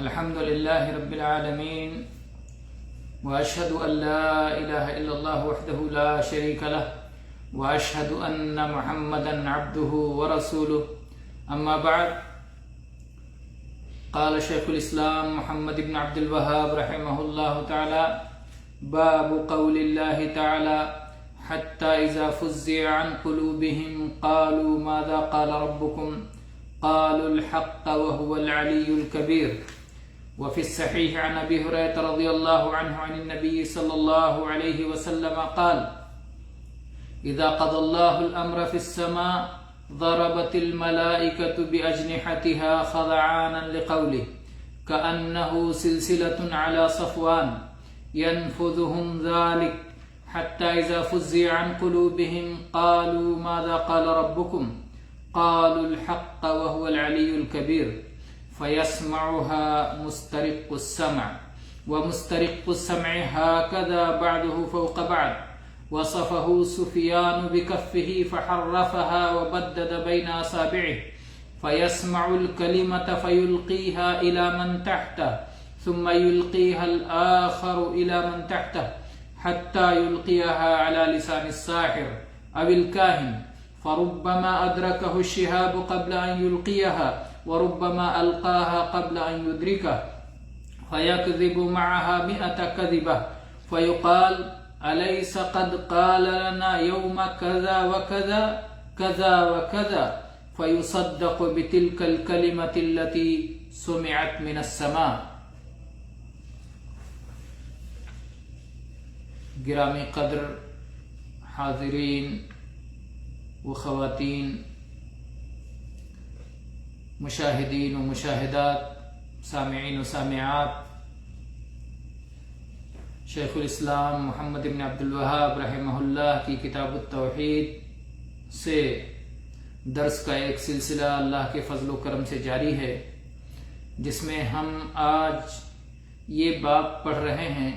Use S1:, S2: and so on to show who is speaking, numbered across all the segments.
S1: الحمد لله رب العالمين وأشهد أن لا إله إلا الله وحده لا شريك له وأشهد أن محمدا عبده ورسوله أما بعد قال شيخ الإسلام محمد بن عبد الوهاب رحمه الله تعالى باب قول الله تعالى حتى إذا فزع عن قلوبهم قالوا ماذا قال ربكم قالوا الحق وهو العلي الكبير. وفي الصحيح عن أبي هريرة رضي الله عنه عن النبي صلى الله عليه وسلم قال إذا قضى الله الأمر في السماء ضربت الملائكة بأجنحتها خضعانا لقوله كأنه سلسلة على صفوان ينفذهم ذلك حتى إذا فزع عن قلوبهم قالوا ماذا قال ربكم قالوا الحق وهو العلي الكبير فيسمعها مسترق السمع ومسترق السمع هكذا بعده فوق بعد. وصفه سفيان بكفه فحرفها وبدد بين أصابعه فيسمع الكلمة فيلقيها إلى من تحته ثم يلقيها الآخر إلى من تحته حتى يلقيها على لسان الساحر أو الكاهن فربما أدركه الشهاب قبل أن يلقيها وربما ألقاها قبل أن يدركه فيكذب معها 100 كذبة فيقال أليس قد قال لنا يوم كذا وكذا كذا وكذا فيصدق بتلك الكلمة التي سمعت من السماء. گرامی قدر حاضرین و خواتین، مشاہدین و مشاہدات، سامعین و سامعات، شیخ الاسلام محمد بن عبد الوہاب رحمہ اللہ کی کتاب التوحید سے درس کا ایک سلسلہ اللہ کے فضل و کرم سے جاری ہے، جس میں ہم آج یہ باب پڑھ رہے ہیں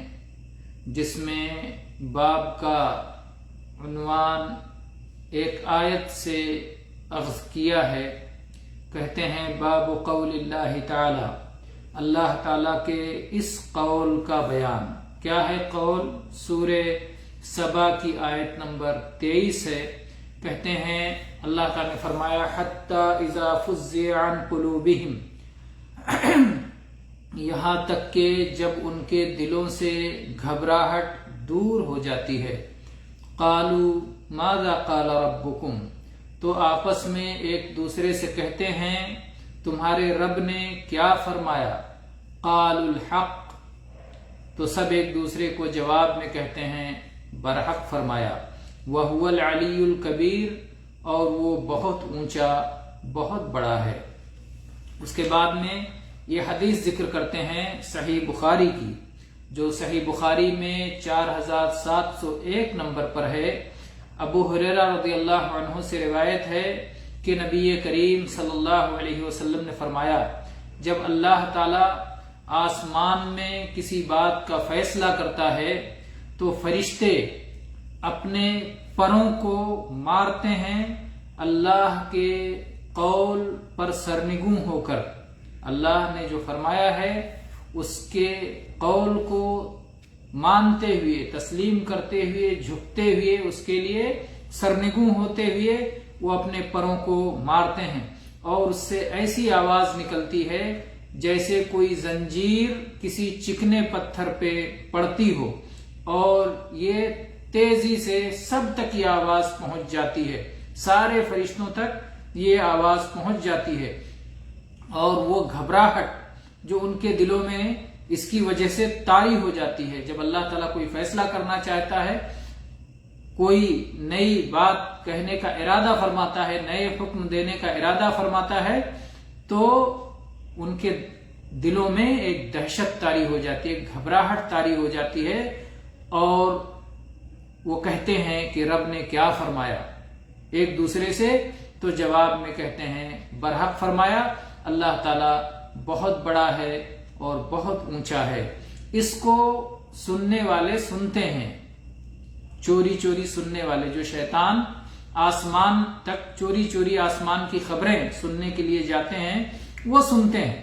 S1: جس میں باب کا عنوان ایک آیت سے اخذ کیا ہے. کہتے ہیں باب قول اللہ تعالی، اللہ تعالیٰ کے اس قول کا بیان. کیا ہے قول؟ سورہ سبا کی آیت نمبر 23 ہے. کہتے ہیں اللہ تعالیٰ نے فرمایا حتی اذا فزع عن قلوبہم، یہاں تک کہ جب ان کے دلوں سے گھبراہٹ دور ہو جاتی ہے. قالوا ماذا قال ربکم، تو آپس میں ایک دوسرے سے کہتے ہیں تمہارے رب نے کیا فرمایا. قالوا الحق، تو سب ایک دوسرے کو جواب میں کہتے ہیں برحق فرمایا. وہو العلی الکبیر، اور وہ بہت اونچا بہت بڑا ہے. اس کے بعد میں یہ حدیث ذکر کرتے ہیں صحیح بخاری کی، جو صحیح بخاری میں 4701 نمبر پر ہے. ابو ہریرہ رضی اللہ عنہ سے روایت ہے کہ نبی کریم صلی اللہ علیہ وسلم نے فرمایا جب اللہ تعالی آسمان میں کسی بات کا فیصلہ کرتا ہے تو فرشتے اپنے پروں کو مارتے ہیں اللہ کے قول پر سرنگوں ہو کر. اللہ نے جو فرمایا ہے اس کے قول کو مانتے ہوئے، تسلیم کرتے ہوئے، جھکتے ہوئے، اس کے لیے سرنگوں ہوتے ہوئے وہ اپنے پروں کو مارتے ہیں، اور اس سے ایسی آواز نکلتی ہے جیسے کوئی زنجیر کسی چکنے پتھر پہ پڑتی ہو، اور یہ تیزی سے سب تک یہ آواز پہنچ جاتی ہے، سارے فرشتوں تک یہ آواز پہنچ جاتی ہے. اور وہ گھبراہٹ جو ان کے دلوں میں اس کی وجہ سے طاری ہو جاتی ہے. جب اللہ تعالیٰ کوئی فیصلہ کرنا چاہتا ہے، کوئی نئی بات کہنے کا ارادہ فرماتا ہے، نئے حکم دینے کا ارادہ فرماتا ہے، تو ان کے دلوں میں ایک دہشت طاری ہو جاتی ہے، گھبراہٹ طاری ہو جاتی ہے، اور وہ کہتے ہیں کہ رب نے کیا فرمایا. ایک دوسرے سے تو جواب میں کہتے ہیں برحق فرمایا. اللہ تعالیٰ بہت بڑا ہے اور بہت اونچا ہے. اس کو سننے والے سنتے ہیں، چوری چوری سننے والے، جو شیطان آسمان تک چوری چوری آسمان کی خبریں سننے کے لیے جاتے ہیں وہ سنتے ہیں.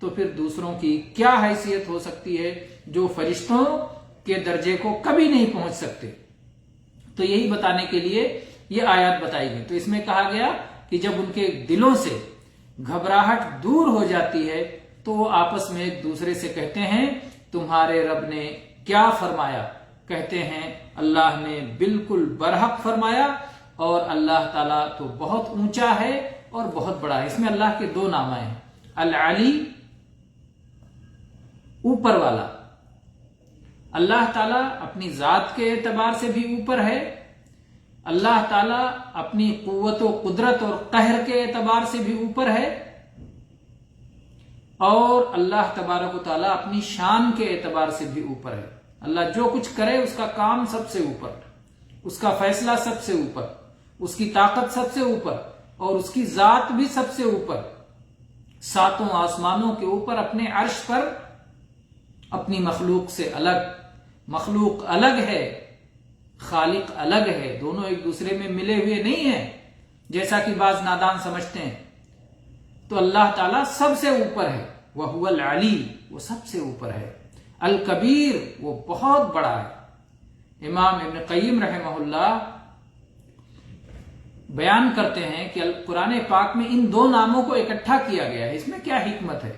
S1: تو پھر دوسروں کی کیا حیثیت ہو سکتی ہے جو فرشتوں کے درجے کو کبھی نہیں پہنچ سکتے. تو یہی بتانے کے لیے یہ آیات بتائی گئی. تو اس میں کہا گیا کہ جب ان کے دلوں سے گھبراہٹ دور ہو جاتی ہے تو وہ آپس میں ایک دوسرے سے کہتے ہیں تمہارے رب نے کیا فرمایا؟ کہتے ہیں اللہ نے بالکل برحق فرمایا اور اللہ تعالیٰ تو بہت اونچا ہے اور بہت بڑا ہے. اس میں اللہ کے دو نام ہیں، العلی اوپر والا. اللہ تعالیٰ اپنی ذات کے اعتبار سے بھی اوپر ہے، اللہ تعالیٰ اپنی قوت و قدرت اور قہر کے اعتبار سے بھی اوپر ہے، اور اللہ تبارک و تعالیٰ اپنی شان کے اعتبار سے بھی اوپر ہے. اللہ جو کچھ کرے اس کا کام سب سے اوپر، اس کا فیصلہ سب سے اوپر، اس کی طاقت سب سے اوپر اور اس کی ذات بھی سب سے اوپر. ساتوں آسمانوں کے اوپر اپنے عرش پر اپنی مخلوق سے الگ. مخلوق الگ ہے، خالق الگ ہے، دونوں ایک دوسرے میں ملے ہوئے نہیں ہیں جیسا کہ بعض نادان سمجھتے ہیں. تو اللہ تعالیٰ سب سے اوپر ہے، وَهُوَ الْعَلِي، وہ سب سے اوپر ہے. الکبیر، وہ بہت بڑا ہے. امام ابن قیم رحمہ اللہ بیان کرتے ہیں کہ قرآن پاک میں ان دو ناموں کو اکٹھا کیا گیا ہے. اس میں کیا حکمت ہے؟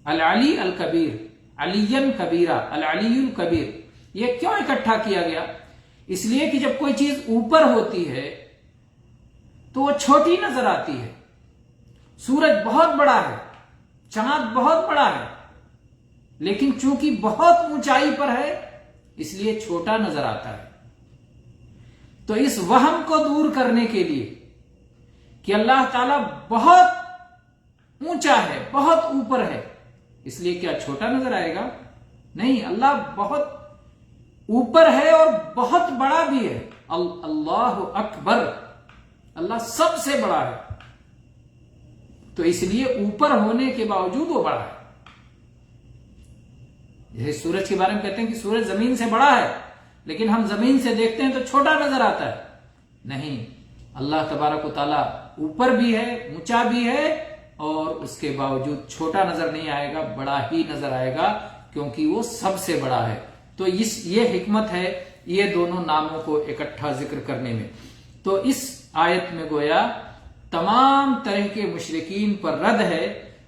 S1: العلی الکبیر، علین کبیرہ، العلی الکبیر، یہ کیوں اکٹھا کیا گیا؟ اس لیے کہ جب کوئی چیز اوپر ہوتی ہے تو وہ چھوٹی نظر آتی ہے. سورج بہت بڑا ہے، چاند بہت بڑا ہے، لیکن چونکہ بہت اونچائی پر ہے اس لیے چھوٹا نظر آتا ہے. تو اس وہم کو دور کرنے کے لیے کہ اللہ تعالیٰ بہت اونچا ہے، بہت اوپر ہے، اس لیے کیا چھوٹا نظر آئے گا؟ نہیں، اللہ بہت اوپر ہے اور بہت بڑا بھی ہے. اللہ اکبر، اللہ سب سے بڑا ہے. تو اس لیے اوپر ہونے کے باوجود وہ بڑا ہے. جیسے سورج کے بارے میں کہتے ہیں کہ سورج زمین سے بڑا ہے، لیکن ہم زمین سے دیکھتے ہیں تو چھوٹا نظر آتا ہے. نہیں، اللہ تبارک و تعالیٰ اوپر بھی ہے، اونچا بھی ہے، اور اس کے باوجود چھوٹا نظر نہیں آئے گا، بڑا ہی نظر آئے گا، کیونکہ وہ سب سے بڑا ہے. تو یہ حکمت ہے یہ دونوں ناموں کو اکٹھا ذکر کرنے میں. تو اس آیت میں گویا تمام طرح کے مشرکین پر رد ہے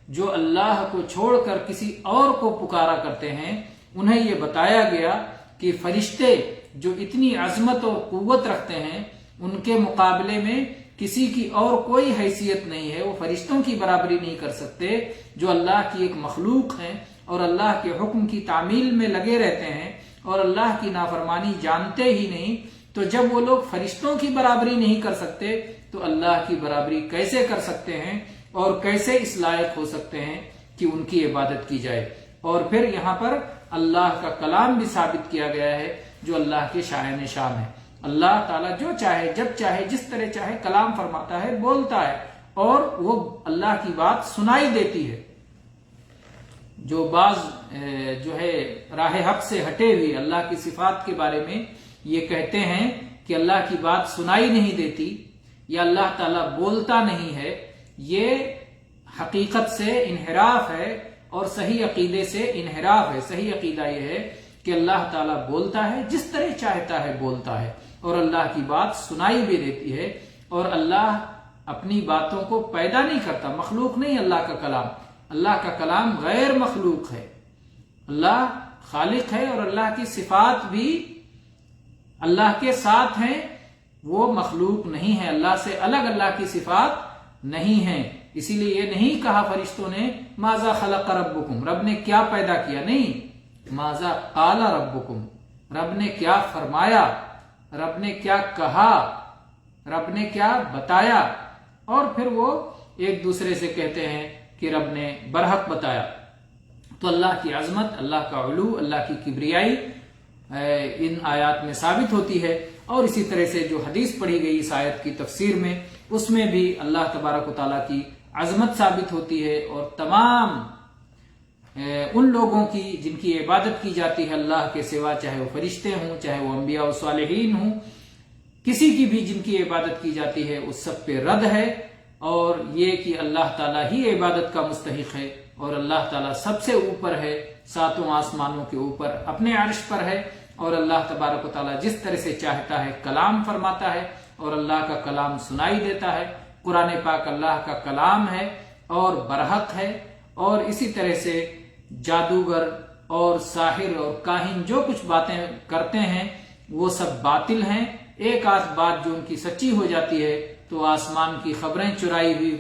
S1: جو اللہ کو چھوڑ کر کسی اور کو پکارا کرتے ہیں. انہیں یہ بتایا گیا کہ فرشتے جو اتنی عظمت اور قوت رکھتے ہیں ان کے مقابلے میں کسی کی اور کوئی حیثیت نہیں ہے. وہ فرشتوں کی برابری نہیں کر سکتے جو اللہ کی ایک مخلوق ہیں اور اللہ کے حکم کی تعمیل میں لگے رہتے ہیں اور اللہ کی نافرمانی جانتے ہی نہیں. تو جب وہ لوگ فرشتوں کی برابری نہیں کر سکتے تو اللہ کی برابری کیسے کر سکتے ہیں اور کیسے اس لائق ہو سکتے ہیں کہ ان کی عبادت کی جائے. اور پھر یہاں پر اللہ کا کلام بھی ثابت کیا گیا ہے جو اللہ کے شائن شان ہے. اللہ تعالیٰ جو چاہے، جب چاہے، جس طرح چاہے کلام فرماتا ہے، بولتا ہے، اور وہ اللہ کی بات سنائی دیتی ہے. جو بعض جو ہے راہ حق سے ہٹے ہوئے اللہ کی صفات کے بارے میں یہ کہتے ہیں کہ اللہ کی بات سنائی نہیں دیتی یا اللہ تعالیٰ بولتا نہیں ہے، یہ حقیقت سے انحراف ہے اور صحیح عقیدے سے انحراف ہے. صحیح عقیدہ یہ ہے کہ اللہ تعالیٰ بولتا ہے، جس طرح چاہتا ہے بولتا ہے، اور اللہ کی بات سنائی بھی دیتی ہے. اور اللہ اپنی باتوں کو پیدا نہیں کرتا، مخلوق نہیں اللہ کا کلام. اللہ کا کلام غیر مخلوق ہے، اللہ خالق ہے، اور اللہ کی صفات بھی اللہ کے ساتھ ہیں، وہ مخلوق نہیں ہے، اللہ سے الگ اللہ کی صفات نہیں ہیں. اسی لیے یہ نہیں کہا فرشتوں نے ماذا خلق ربکم، رب نے کیا پیدا کیا، نہیں، ماذا قال ربکم، رب نے کیا فرمایا، رب نے کیا کہا، رب نے کیا بتایا. اور پھر وہ ایک دوسرے سے کہتے ہیں کہ رب نے برحق بتایا. تو اللہ کی عظمت، اللہ کا علو، اللہ کی کبریائی ان آیات میں ثابت ہوتی ہے. اور اسی طرح سے جو حدیث پڑھی گئی اس آیت کی تفسیر میں، اس میں بھی اللہ تبارک و تعالیٰ کی عظمت ثابت ہوتی ہے، اور تمام ان لوگوں کی جن کی عبادت کی جاتی ہے اللہ کے سوا، چاہے وہ فرشتے ہوں، چاہے وہ انبیاء و صالحین ہوں، کسی کی بھی جن کی عبادت کی جاتی ہے اس سب پہ رد ہے. اور یہ کہ اللہ تعالیٰ ہی عبادت کا مستحق ہے اور اللہ تعالیٰ سب سے اوپر ہے، ساتوں آسمانوں کے اوپر اپنے عرش پر ہے، اور اللہ تبارک و تعالیٰ جس طرح سے چاہتا ہے کلام فرماتا ہے اور اللہ کا کلام سنائی دیتا ہے۔ قرآن پاک اللہ کا کلام ہے اور برحق ہے، اور اسی طرح سے جادوگر اور ساحر اور کاہن جو کچھ باتیں کرتے ہیں وہ سب باطل ہیں۔ ایک آدھ بات جو ان کی سچی ہو جاتی ہے تو آسمان کی خبریں چرائی ہوئی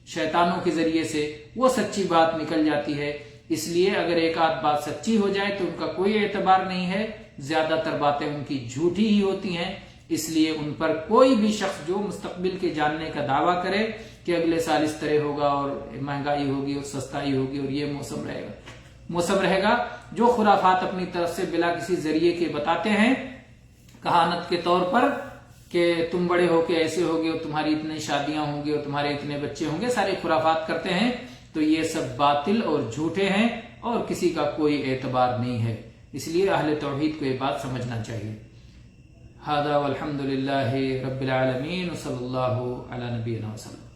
S1: شیطانوں کے ذریعے سے وہ سچی بات نکل جاتی ہے۔ اس لیے اگر ایک آدھ بات سچی ہو جائے تو ان کا کوئی اعتبار نہیں ہے، زیادہ تر باتیں ان کی جھوٹی ہی ہوتی ہیں۔ اس لیے ان پر کوئی بھی شخص جو مستقبل کے جاننے کا دعویٰ کرے کہ اگلے سال اس طرح ہوگا اور مہنگائی ہوگی اور سستائی ہوگی اور یہ موسم رہے گا، جو خرافات اپنی طرف سے بلا کسی ذریعے کے بتاتے ہیں کہانت کے طور پر کہ تم بڑے ہو کے ایسے ہوگے اور تمہاری اتنی شادیاں ہوں گی اور تمہارے اتنے بچے ہوں گے، ساری خرافات کرتے ہیں، تو یہ سب باطل اور جھوٹے ہیں اور کسی کا کوئی اعتبار نہیں ہے۔ اس لیے اہل توحید کو یہ بات سمجھنا چاہیے۔ ھذا والحمد للہ رب العالمین، صلی اللہ علی نبینا وسلم۔